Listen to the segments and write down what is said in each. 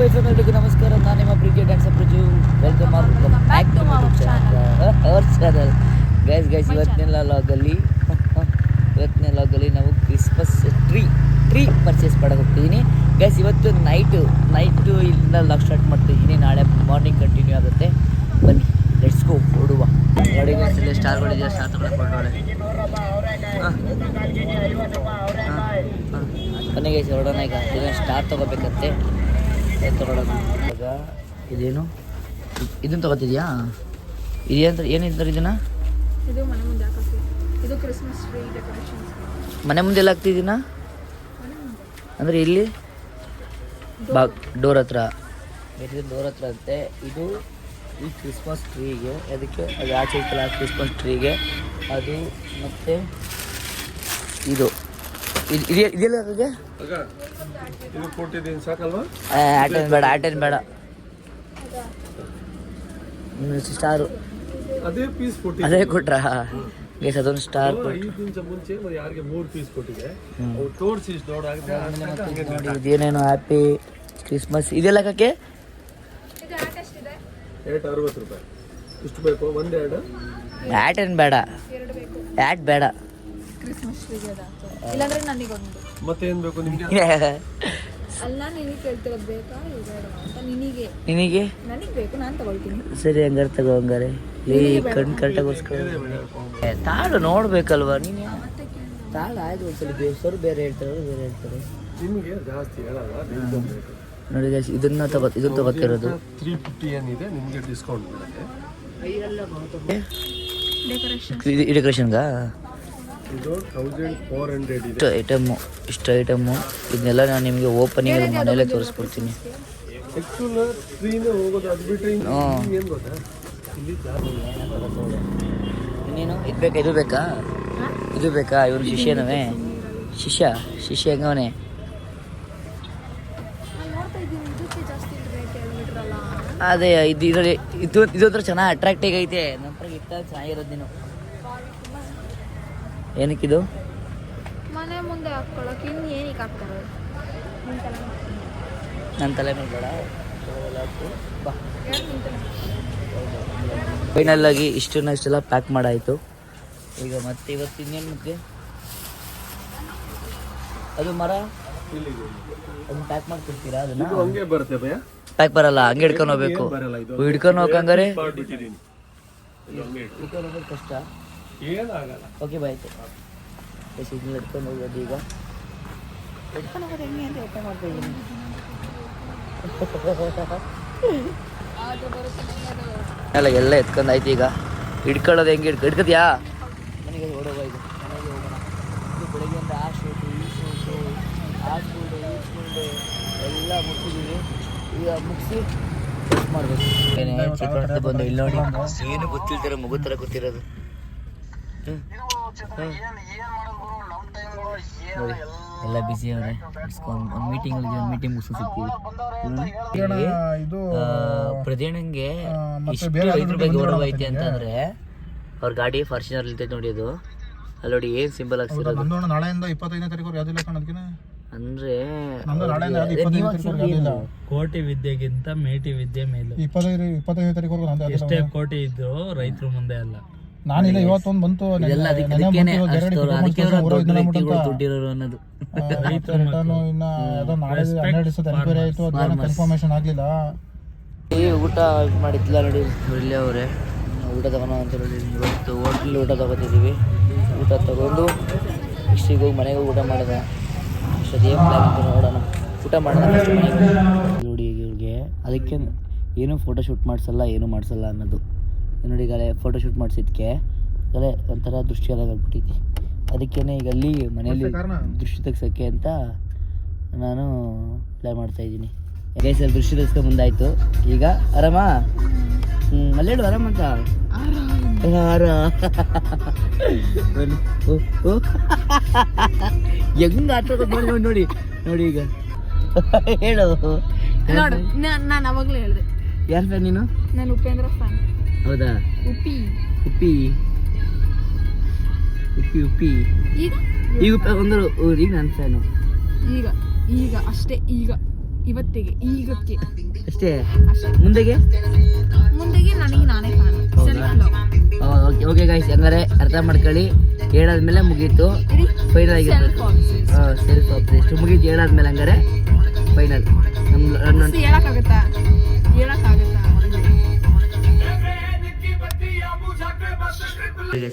ಎಲ್ಲರಿಗೂ ನಮಸ್ಕಾರ. ನಾನು ನಿಮ್ಮ ಪ್ರೀತಿಯ dancer Praju. Welcome back to our channel. Guys ಇವತ್ತಿನ ಲಾಗಲ್ಲಿ ನಾವು ಕ್ರಿಸ್ಮಸ್ ಟ್ರೀ ಪರ್ಚೇಸ್ ಮಾಡಕ್ಕೆ ಹೋಗ್ತಿದ್ದೀನಿ ಗೈಸ್. ಇವತ್ತು ನೈಟು ಇಲ್ಲಿಂದ ಲಾಗ್ ಸ್ಟಾರ್ಟ್ ಮಾಡ್ತಿದ್ದೀನಿ. ನಾಳೆ ಮಾರ್ನಿಂಗ್ ಕಂಟಿನ್ಯೂ ಆಗುತ್ತೆ. ಬನ್ನಿ ಲೆಟ್ಸ್ ಗೋ, ಓಡುವ. ನೋಡಿ ಗೈಸ್, ಇಲ್ಲೇ ಸ್ಟಾರ್ಗಳಿದೆ. ಸ್ಟಾರ್ ತಗೊಳಕ್ಕೆ ಹೊರಡೋಳೆ. ಬನ್ನಿ ಗೈಸ್, ಹೊರಡೋಣ. ಈಗ ಸ್ಟಾರ್ ತೊಗೋಬೇಕಂತೆ. ತಗೊಳ್ಳೋಣ. ಇವಾಗ ಇದೇನು ಇದನ್ನು ತೊಗೋತಿದ್ಯಾ? ಏನಿದ್ದಾರೆ ಇದನ್ನ? ಇದು ಮನೆ ಮುಂದೆ ಹಾಕಕ್ಕೆ. ಇದು ಕ್ರಿಸ್ಮಸ್ ಟ್ರೀ ಡೆಕೋರೇಷನ್ಸ್. ಮನೆ ಮುಂದೆ ಎಲ್ಲ ಹಾಕ್ತಿದ್ದೀನ ಅಂದರೆ ಇಲ್ಲಿ ಡೋರ್ ಹತ್ರ ಅಂತೆ. ಇದು ಈ ಕ್ರಿಸ್ಮಸ್ ಟ್ರೀಗೆ, ಅದಕ್ಕೆ ಅದು ಆಚೆ ಇತ್ತಲ್ಲ ಕ್ರಿಸ್ಮಸ್ ಟ್ರೀಗೆ ಅದು. ಮತ್ತು ಇದು ಇದೆಲ್ಲ ಹಾಗೆ ಆಟೇನು ಬೇಡ. ಸ್ಟಾರು ಅದೇ ಕೊಟ್ರ ಗೈಸ್, ಅದೊಂದು ಸ್ಟಾರ್ ಇದೇನೇನು ಹ್ಯಾಪಿ ಕ್ರಿಸ್ಮಸ್ ಇದೆಲ್ಲ ಹಾಕಕ್ಕೆ ಆಟ್ ಏನು ಬೇಡ, ಆಟ್ ಬೇಡ. ಇಲ್ಲಾಂದ್ರೆ ನನಗೊಂದು ಮತ್ತೇನು ಬೇಕು ನಿಮಗೆ? ಅಲ್ಲ, ನಿನಗೆ ಕೇಳ್ತಿರೋದು ಬೇಕಾ ನಿನಗೆ? ನನಗೆ ಬೇಕು, ನಾನು ತಗೊಳ್ತೀನಿ. ಸರಿ, ಹಂಗಾರೆ ತಗೋ. ಹಂಗಾರೆ ಈ ಕಣ್ಣು ಕರೆಕ್ಟಾಗೋಸ್ಕರ ತಾಳು ನೋಡ್ಬೇಕಲ್ವಾ ನೀನು? ತಾಳು ಆಯ್ತು. ಒಂದ್ಸಲ ಬೇಸರು ಬೇರೆ ಹೇಳ್ತಾರೆ ನಿಮಗೆ ಜಾಸ್ತಿ ಹೇಳಲ್ಲ. ನೋಡಿ ಗೈಸ್, ಇದನ್ನ ತಗೋತಿರೋದು 350 ಏನಿದೆ ನಿಮಗೆ ಡಿಸ್ಕೌಂಟ್ ಬರುತ್ತೆ. ಡೆಕೋರೇಷನ್ಗಾ ಇದು 1400 ಇದೆ. ಇಷ್ಟು ಐಟಮ್ಮು ಇದನ್ನೆಲ್ಲ ನಾನು ನಿಮಗೆ ಓಪನಿಂಗ್ ಮನೆಯಲ್ಲೇ ತೋರಿಸ್ಕೊಡ್ತೀನಿ. ನೀನು ಇದು ಬೇಕಾ ಇವ್ರ ಶಿಷ್ಯನವೇ? ಶಿಷ್ಯ ಹೆಂಗವನೇ? ಅದೇ ಇದೊಂಥರ ಚೆನ್ನಾಗಿ ಅಟ್ರಾಕ್ಟಿವ್ ಐತೆ. ನಂತರ ಇಷ್ಟ ಚೆನ್ನಾಗಿರೋದು. ನೀನು ಏನಕ್ಕಿದು? ಮನೆ ಮುಂದೆ ಹಾಕ್ಕೊಳ್ಳೋಕೆ. ಇನ್ನು ಏನಕ್ಕೆ ಹಾಕ್ತಾರೆ? ನನ್ನ ತಲೆ ಮೇಲೆ ಬೇಡ. ಬಾ, ಫೈನಲ್ ಆಗಿ ಇಷ್ಟೆಲ್ಲ ಪ್ಯಾಕ್ ಮಾಡಾಯಿತು. ಈಗ ಮತ್ತೆ ಇವತ್ತು ಇನ್ನೇನು ಮತ್ತೆ ಅದು ಮರ ಅದನ್ನ ಪ್ಯಾಕ್ ಮಾಡ್ಕೊಡ್ತೀರಾ? ಅದನ್ನ ಹಂಗೆ ಬರುತ್ತೆ ಭಯ? ಪ್ಯಾಕ್ ಬರಲ್ಲ, ಹಂಗೆ ಹಿಡ್ಕೊಂಡು ಹೋಗ್ಬೇಕು. ಹಿಡ್ಕೊಂಡು ಹೋಗಂಗಾರೆ ಹಿಡ್ಕೊಂಡು ಹೋಗೋದು ಕಷ್ಟ. Okay bye. ಇದನ್ನ ಹಿಡ್ಕೊಂಡು ಹೋಗೋದು. ಈಗ ಹಿಡ್ಕೊಂಡು ಹೋಗೋದು ಹೆಂಗೆ ಅಂತ ಯೋಚನೆ ಮಾಡ್ತಾ ಇದ್ದೀನಿ. ಎಲ್ಲ ಎತ್ಕೊಂಡಾಯ್ತು. ಈಗ ಹಿಡ್ಕೊಳ್ಳೋದು ಹೆಂಗೆ ಹಿಡ್ಕೊತೀಯಾ? ಮನೆಗೆ ಓಡೋಗ. ಈಗ ಮನೆಗೆ ಹೋಗೋಣ. ಇದು ಬೆಳಗ್ಗೆಯಿಂದ ಆ ಶೂಟು ಈ ಶೂಟು ಎಲ್ಲ ಮುಗಿಸಿದ್ದೀವಿ. ಈಗ ಮುಗಿಸಿ ಟೆಸ್ಟ್ ಮಾಡಬೇಕು. ಚಿಕ್ಕ ಬಂದು ಇಲ್ಲಿ ನೋಡಿ, ಏನು ಗೊತ್ತಿಲ್ದಿರೋ ಮಗು ಥರ ಗೊತ್ತಿರೋದು. ನೋಡಿ ಎಲ್ಲ ಬಿಸಿ ಅವರೇ. ಒಂದು ಮೀಟಿಂಗ್ ಮುಗಿಸಿ ಸಿಗ್ತೀವಿ. ಪ್ರದೇಣಂಗೆ ಇಷ್ಟು 5 ರೂಪಾಯಿಗೆ ಓಡೋ ಐತೆ ಅಂತಂದ್ರೆ ಅವ್ರ ಗಾಡಿ ಫಾರ್ಚುನರ್ ಇರ್ತೈತೆ ನೋಡಿ. ಅದು ಅಲ್ಲಿ ನೋಡಿ ಏನು ಸಿಂಬಲ್ ಹಾಕ್ಸಿರೋದು. ನಾಳೆಯಿಂದ 25ನೇ ತಾರೀಕು ಅಂದ್ರೆ ಕೋಟಿ ವಿದ್ಯೆಗಿಂತ ಮೇಟಿ ವಿದ್ಯೆ ಮೇಲು. 25ನೇ ತಾರೀಕು ಎಷ್ಟೇ ಕೋಟಿ ಇದ್ರು ರೈತರು ಮುಂದೆ ಅಲ್ಲ. ನಾನಿಲ್ಲ, ಇವತ್ತೊಂದು ಬಂತು. ದುಡ್ಡಿರೋರು ಅನ್ನೋದು. ಕನ್ಫರ್ಮೇಶನ್ ಆಗ್ಲಿಲ್ಲ. ಊಟ ಮಾಡಿದ್ದಿಲ್ಲ ನೋಡಿ. ಇಲ್ಲೇ ಅವರೇ ಊಟ ತಗೊಂಡು ಅಂತ ಹೇಳಿ ಇವತ್ತು ಹೋಟ್ಲಲ್ಲಿ ಊಟ ತಗೋತಿದ್ದೀವಿ. ಊಟ ತಗೊಂಡು ಇಷ್ಟಿಗೆ ಹೋಗಿ ಮನೆಗೆ ಊಟ ಮಾಡಿದೆ. ಅಷ್ಟೊತ್ತು ಏನು ಪ್ಲಾನ್ ಅಂತ ನೋಡೋಣ. ಊಟ ಮಾಡೋಣ ನೋಡಿ. ಇವ್ರಿಗೆ ಅದಕ್ಕೆ ಏನೂ ಫೋಟೋಶೂಟ್ ಮಾಡಿಸಲ್ಲ, ಏನೂ ಮಾಡಿಸಲ್ಲ ಅನ್ನೋದು ನೋಡಿ. ಈಗ ಫೋಟೋಶೂಟ್ ಮಾಡಿಸಿದ್ಕೆ ಅದೇ ಒಂಥರ ದೃಷ್ಟಿ ಆದಾಗ ಆಗ್ಬಿಟ್ಟೈತಿ. ಅದಕ್ಕೇನೆ ಈಗ ಅಲ್ಲಿ ಮನೆಯಲ್ಲಿ ದೃಷ್ಟಿ ತೆಗ್ಸೋಕ್ಕೆ ಅಂತ ನಾನು ಪ್ಲಾನ್ ಮಾಡ್ತಾಯಿದ್ದೀನಿ. ಸರ್ ದೃಷ್ಟಿ ತೆಗ್ಸ್ಕೊಂಡು ಮುಂದಾಯಿತು. ಈಗ ಆರಾಮ? ಅಲ್ಲೇಳು ಆರಾಮ ಅಂತ ಹೆಂಗ ಆಟ ನೋಡಿ ಈಗ ಹೇಳು. ನಾನು ಅವಾಗಲೇ ಹೇಳಿದೆ. ಯಾರು ಫ್ಯಾನ್ ನೀನು? ನಾನು ಉಪೇಂದ್ರ ಫ್ಯಾನ್. ಹೌದಾ? ಉಪ್ಪಿ ಈಗ ಒಂದು ಈಗ ನನ್ನ ಫ್ಯಾನು. ಈಗ ಅಷ್ಟೇ. ಈಗ ಇವತ್ತಿಗೆ ಈಗಕ್ಕೆ ಅಷ್ಟೇ ಅಷ್ಟೇ. ಮುಂದೆಗೆ ಮುಂದೆಗೆ ನನಗೆ ನಾನೇ fan. Self love. Okay guys, ಹಂಗಾರೆ ಅರ್ಥ ಮಾಡ್ಕೊಳ್ಳಿ. ಹೇಳಾದ್ಮೇಲೆ ಮುಗೀತು, ಫೈನಲ್ ಆಗಿತ್ತು. ಸೆಲ್ಫ್ ಅಬ್ಸೆಸ್ಟ್ ಮುಗೀತು ಹೇಳಾದ್ಮೇಲೆ. ಹಂಗಾರೆ ಫೈನಲ್ ನಮ್ಮ ಹೇಳಕ್ಕಾಗತ್ತಾ?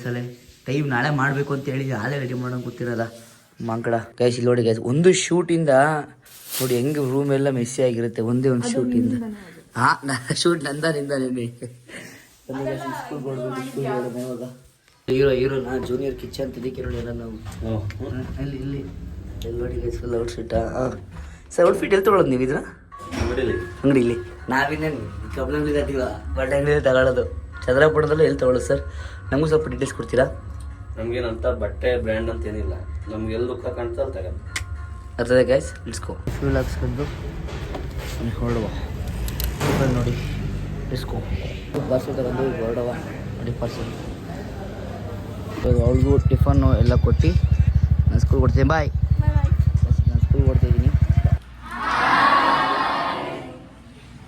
ಸಲ ಟೈಮ್ ನಾಳೆ ಮಾಡಬೇಕು ಅಂತ ಹೇಳಿ ಹಾಳೆ ರೆಡಿ ಮಾಡೋಕೆ ಗೊತ್ತಿರೋದ ಮಂಕಡ ಗೈಸ್. ಇಲ್ಲಿ ನೋಡಿ ಗೈಸ್, ಒಂದು ಶೂಟಿಂದ ನೋಡಿ ಹೆಂಗೆ ರೂಮ್ ಎಲ್ಲ ಮೆಸ್ಸಿ ಆಗಿರುತ್ತೆ. ಒಂದೇ ಒಂದು ಶೂಟಿಂದ. ಶೂಟ್ ನಂದಾನಿಂದಾನೇ ಹೀರೋ ನಾ ಜೂನಿಯರ್ ಕಿಚನ್ ತಿದಕ್ಕೆ ನೋಡಿ ಎಲ್ಲ ನಾವು ಇಲ್ಲಿ ಇಲ್ಲಿ ಎಲ್ಲಿ ನೋಡಿ guys full outfit. Sir outfit ಎಲ್ಲಿ ತೊಗೊಳೋದು ನೀವು ಇದನ್ನ? ಅಂಗಡಿಲಿ. ನಾವಿನ್ನೇನು ಕಬ್ಲಂಗ್ಲಿ ತಟ್ಟಿಲ್ಲ, ಬಟ್ ಅಂಗಡಿಲಿ ತಗೊಳ್ಳೋದು. ಚಂದ್ರಪುರದಲ್ಲೂ ಎಲ್ಲಿ ತೊಗೊಳ್ಳೋದು ಸರ್? ನಮಗೂ ಸ್ವಲ್ಪ ಡೀಟೇಲ್ಸ್ ಕೊಡ್ತೀರಾ? ನಮ್ಗೇನಂತ ಬಟ್ಟೆ ಬ್ರ್ಯಾಂಡ್ ಅಂತ ಏನಿಲ್ಲ, ನಮ್ಗೆ ಎಲ್ಲಿ ದುಃಖ ಕಾಣ್ತಾ ತಗೊಂಡು ಅರ್ಥದ ಗೈಸ್. ಇಟ್ಸ್ಕೋ ಫ್ಯೂಲ್ ಹಾಕ್ಸ್ಕೊಂಡು ಹೊರಡುವ. ನೋಡಿ ಇಸ್ಕೋ ಪಾರ್ಸಲ್ ತಗೊಂಡು ಹೊರಡುವ. ನೋಡಿ ಪಾರ್ಸಲ್ ಅವ್ಳಿಗೂ ಟಿಫನ್ನು ಎಲ್ಲ ಕೊಟ್ಟು ನಾನು ಸ್ಕೂಲ್ ಕೊಡ್ತೀನಿ. ಬಾಯ್. ನಾನು ಸ್ಕೂಲ್ ಕೊಡ್ತಾಯಿದ್ದೀನಿ.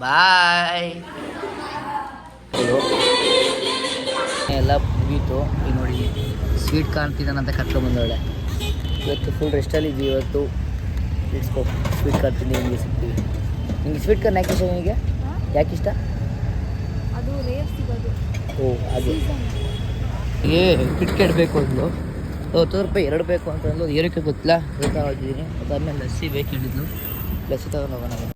ಬಾಯ್. ಎಲ್ಲ ಮುಗೀತು. ಈಗ ನೋಡಿ ಸ್ವೀಟ್ ಕಾಣ್ತಿದ್ದಾನಂತ ಕರ್ಕೊಂಬಂದವಳೆ. ಇವತ್ತು ಫುಲ್ ರೆಸ್ಟಲ್ಲಿ ಇದ್ದೀವಿ ಇವತ್ತು. ಇಟ್ಸ್ಕೋ ಸ್ವೀಟ್ ಕಾರ್ನ್ ತಿಂದು ನಿಮಗೆ ಸಿಗ್ತೀವಿ. ನಿಮಗೆ ಸ್ವೀಟ್ ಕಾರ್ನ್ ಯಾಕೆ ಇಷ್ಟ? ನಿಮಗೆ ಯಾಕೆ ಇಷ್ಟ? ಅದು ರೇರ್ ಸಿಗೋದು. ಓ ಹಾಗೆ. ಕಿಟ್ಕೆಟ್ ಬೇಕು ಅಂದ್ಲು, 10 ರೂಪಾಯಿ 2 ಬೇಕು ಅಂತ ಅಂದ್ಲು. ಏನಕ್ಕೆ ಗೊತ್ತಿಲ್ಲ, ಬೇಕಾಗಿದ್ದೀನಿ. ಅದಾದ್ಮೇಲೆ ಲಸ್ಸಿ ಬೇಕು ಹೇಳಿದ್ಲು. ಲಸ್ಸಿ ತಗೊಂಡು ಹೋಗೋಣ.